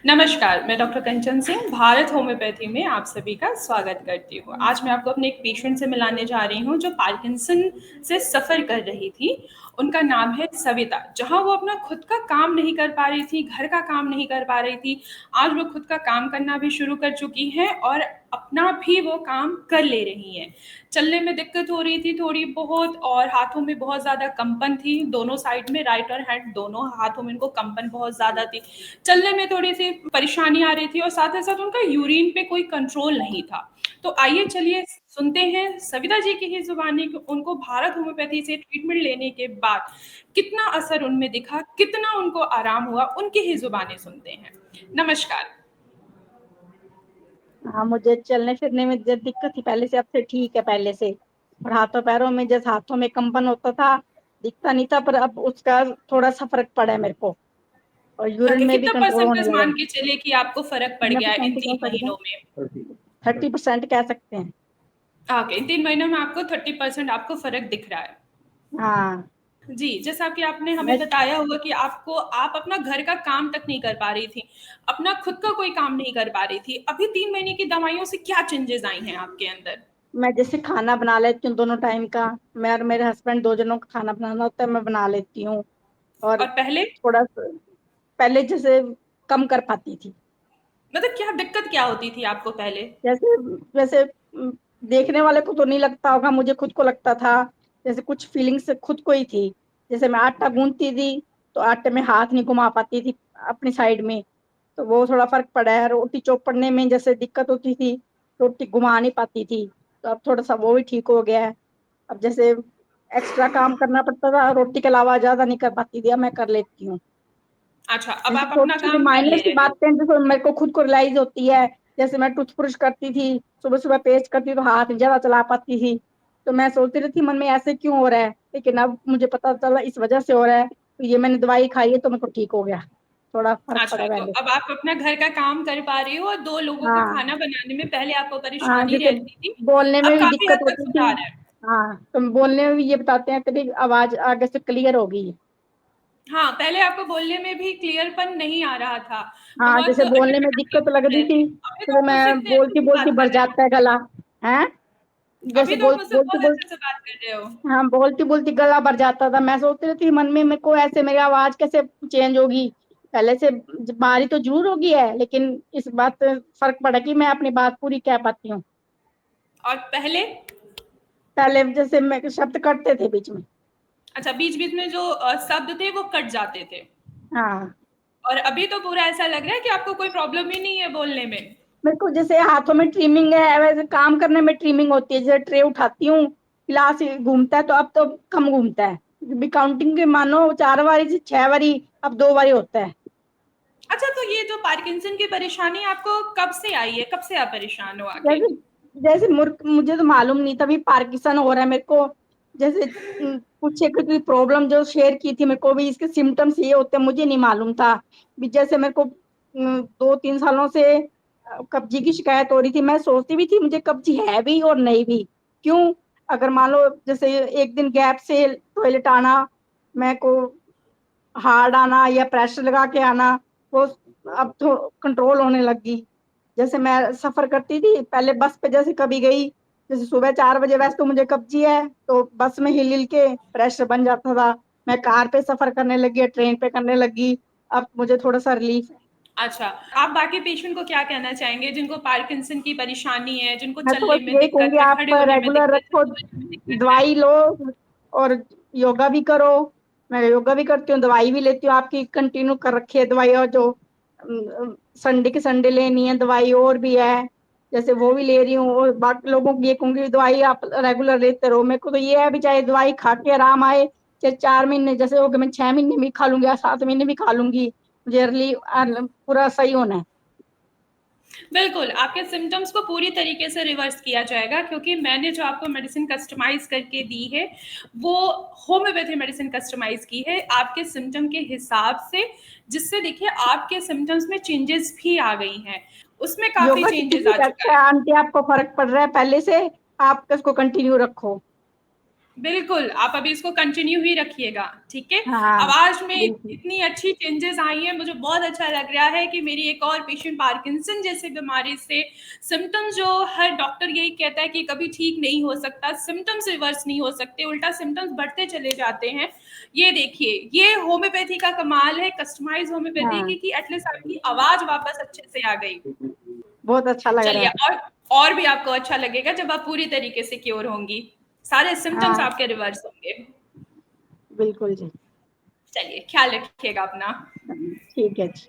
नमस्कार, मैं डॉक्टर कंचन सिंह भारत होम्योपैथी में आप सभी का स्वागत करती हूँ। आज मैं आपको अपने एक पेशेंट से मिलाने जा रही हूँ जो पार्किंसन से सफ़र कर रही थी। उनका नाम है सविता। जहाँ वो अपना खुद का काम नहीं कर पा रही थी, घर का काम नहीं कर पा रही थी, आज वो खुद का काम करना भी शुरू कर चुकी हैं और अपना भी वो काम कर ले रही हैं। चलने में दिक्कत हो रही थी थोड़ी बहुत और हाथों में बहुत ज़्यादा कंपन थी, दोनों साइड में राइट और हैंड दोनों हाथों में इनको कंपन बहुत ज़्यादा थी। चलने में थोड़ी सी परेशानी आ रही थी और साथ ही साथ उनका यूरिन पे कोई कंट्रोल नहीं था। तो आइए चलिए सुनते हैं सविता जी की ही जुबानी कि उनको भारत होम्योपैथी से ट्रीटमेंट लेने के बाद कितना असर उनमें दिखा, कितना उनको आराम हुआ, उनकी ही जुबानी सुनते हैं। नमस्कार। हाँ, मुझे चलने फिरने में जो दिक्कत थी पहले से, अब से ठीक है पहले से। और हाथों पैरों में, जैसे हाथों में कंपन होता था, दिखता नहीं था, पर अब उसका थोड़ा सा फर्क पड़ा है मेरे को। और यूरिन ओके, में भी कितना कंट्रोल होने परसेंटेज लगा मान है। के चले कि आपको फर्क पड़ कितना गया इन परसेंट कह 3 सकते महीनों हैं? में? 30% कह सकते हैं। ओके, इन 3 महीनों में आपको 30% आपको फर्क दिख रहा है। हाँ। जी, जैसा कि आपने हमें मैं बताया होगा कि आप अपना घर का काम तक नहीं कर पा रही थी, अपना खुद का कोई काम नहीं कर पा रही थी। अभी 3 महीने की दवाइयों से क्या चेंजेज़ आई हैं आपके अंदर? मैं जैसे खाना बना लेती हूँ दोनों टाइम का। मैं और मेरे हस्बैंड, दो जनों का खाना बनाना होता है, मैं बना लेती हूँ। और और पहले? थोड़ा पहले जैसे कम कर पाती थी। मतलब क्या दिक्कत क्या होती थी आपको पहले? जैसे वैसे देखने वाले को तो नहीं लगता होगा, मुझे खुद को लगता था। जैसे कुछ फीलिंग्स खुद को ही थी। जैसे मैं आटा गूंथती थी तो आटे में हाथ नहीं घुमा पाती थी अपनी साइड में। तो वो थोड़ा फर्क पड़ा है। रोटी चौपड़ने में जैसे दिक्कत होती थी, रोटी घुमा नहीं पाती थी, तो अब थोड़ा सा वो भी ठीक हो गया है। अब जैसे एक्स्ट्रा काम करना पड़ता था, रोटी के अलावा ज्यादा नहीं कर पाती थी, अब मैं कर लेती हूँ। अच्छा, अब जैसे आप छोटी अपना छोटी काम कर माइनर ले सी रहे हो। बातें जैसे मेरे को खुद को रियलाइज होती है। जैसे मैं टूथब्रश करती थी, सुबह सुबह पेस्ट करती तो हाथ ज्यादा चला पाती थी। तो मैं सोचती रहती मन में ऐसे क्यों हो रहा है, लेकिन अब मुझे पता चला इस वजह से हो रहा है। तो ये मैंने दवाई खाई है तो मेरे को ठीक हो गया, थोड़ा फर्क अच्छा, पड़ा तो पहले अब से। आप अपना घर का काम कर पा रही हो और 2 लोगों का हाँ। खाना बनाने में पहले आपको हाँ, परेशानी जैसे रहती थी, बोलने में अब भी काफ़ी दिक्कत हद तक होती थी। सुधार है। हाँ, तो बोलने में भी ये बताते हैं कि आवाज आगे से क्लियर होगी। हाँ, पहले आपको बोलने में भी क्लियरपन नहीं आ रहा था, हाँ, बहुत जैसे बोलने में अटक-अटक के दिक्कत लग बोल रही रहे थे। थी, अभी तो जैसे आप मुझसे मैं इतने अच्छे बोलती से बोलती बात भर कर रहे हो। जाता है गला। है। अभी जैसे तो आप मुझसे बोलती बहुत अच्छे बोलती। से बात कर रहे हो। हाँ, बोलती बोलती गला भर जाता था। मैं सोचती रहती मन में, मेरे को ऐसे मेरी आवाज कैसे चेंज होगी। पहले से बारी तो जरूर होगी है, लेकिन इस बात पे फर्क पड़ा कि मैं अपनी बात पूरी कह पाती हूँ। और पहले? पहले जैसे मैं शब्द कटते थे बीच में। अच्छा, बीच-बीच में जो शब्द थे वो कट जाते थे। हाँ। और अभी तो पूरा ऐसा लग रहा है कि आपको कोई प्रॉब्लम ही नहीं है बोलने में। मेरे को जैसे हाथों में ट्रिमिंग है, वैसे काम करने में ट्रिमिंग होती है। जैसे ट्रे उठाती हूँ, गिलास घूमता है, तो अब तो कम घूमता है। भी काउंटिंग के मानो 4 बारी से 6 बारी, अब 2 बारी होता है। अच्छा, तो ये जो पार्किंसन की परेशानी आपको कब से आई है? कब से आप परेशान हो जैसे आखिर? जैसे मुझे तो मालूम नहीं था भी पार्किंसन हो रहा है मेरे को। जैसे कुछ एक प्रॉब्लम जो शेयर की थी मेरे को भी, इसके सिम्टम्स ये होते हैं, मुझे नहीं मालूम था। भी जैसे मेरे को 2-3 सालों से कब्जी की शिकायत हो रही थी। मैं सोचती भी थी मुझे कब्जी है भी और नहीं भी। क्यों? अगर मान लो जैसे एक दिन गैप से टॉयलेट आना, मैं को हार्ड आना या प्रेशर लगा के आना, वो अब तो कंट्रोल होने लगी। जैसे मैं सफर करती थी पहले बस पे, जैसे कभी गई, जैसे सुबह 4 बजे, वैसे तो मुझे कब्जी है तो बस में हिल हिल के प्रेशर बन जाता था। मैं कार पे सफर करने लगी, ट्रेन पे करने लगी। अब मुझे थोड़ा सा रिलीफ है। अच्छा, आप बाकी पेशेंट को क्या कहना चाहेंगे जिनको पार्किंसन की परेशानी है, जिनको मैं तो चलने बस में यही दिक्कत कहूंगी, है, आप खड़े होने में रेगुलर दिक्कत है, रखो, बोलने में दिक्कत है? दवाई लो और योगा भी करो। मैं योगा भी करती हूँ, दवाई भी लेती हूँ, आपकी कंटिन्यू कर रखी है दवाई। और जो संडे के संडे लेनी है दवाई और भी है, जैसे वो भी ले रही हूँ। और बाकी लोगों को ये कहूंगी दवाई आप रेगुलर लेते रहो। मेरे को तो ये है भी, चाहे दवाई खा के आराम आए, चाहे 4 महीने जैसे हो गए, मैं 6 महीने भी खा लूंगी या 7 महीने भी खा लूंगी, मुझे अर्ली पूरा सही होना है। बिल्कुल, आपके सिम्पटम्स को पूरी तरीके से रिवर्स किया जाएगा क्योंकि मैंने जो आपको मेडिसिन कस्टमाइज़ करके दी है, वो होम्योपैथी मेडिसिन कस्टमाइज़ की है आपके सिम्पटम के हिसाब से, जिससे देखिए आपके सिम्पटम्स में चेंजेस भी आ गई हैं। उसमें काफ़ी योगा से चेंजेस आ ठीक है, चुका अच्छा है। आंटी, आपको फर्क पड़ रहा है पहले से, आप इसको कंटिन्यू रखो। बिल्कुल, आप अभी इसको कंटिन्यू ही रखिएगा, ठीक है? हाँ आवाज़ में बिल्कुल। इतनी अच्छी चेंजेस आई हैं, मुझे बहुत अच्छा लग रहा है कि मेरी एक और पेशेंट पार्किंसन जैसे बीमारी से सिम्पटम्स जो हर डॉक्टर यही कहता है कि कभी ठीक नहीं हो सकता, सिम्पटम्स रिवर्स नहीं हो सकते, उल्टा सिम्पटम्स बढ़ते चले जाते हैं। ये देखिए, ये होम्योपैथी का कमाल है, कस्टमाइज़ होम्योपैथी हाँ की कि एटलीस्ट आपकी आवाज़ वापस अच्छे से आ गई। बहुत अच्छा लग रहा चलिए, है। और भी आपको अच्छा लगेगा जब आप पूरी तरीके से क्योर होंगी, सारे सिम्पटम्स हाँ आपके रिवर्स होंगे। बिल्कुल जी। चलिए, ख्याल रखिएगा अपना। ठीक है जी।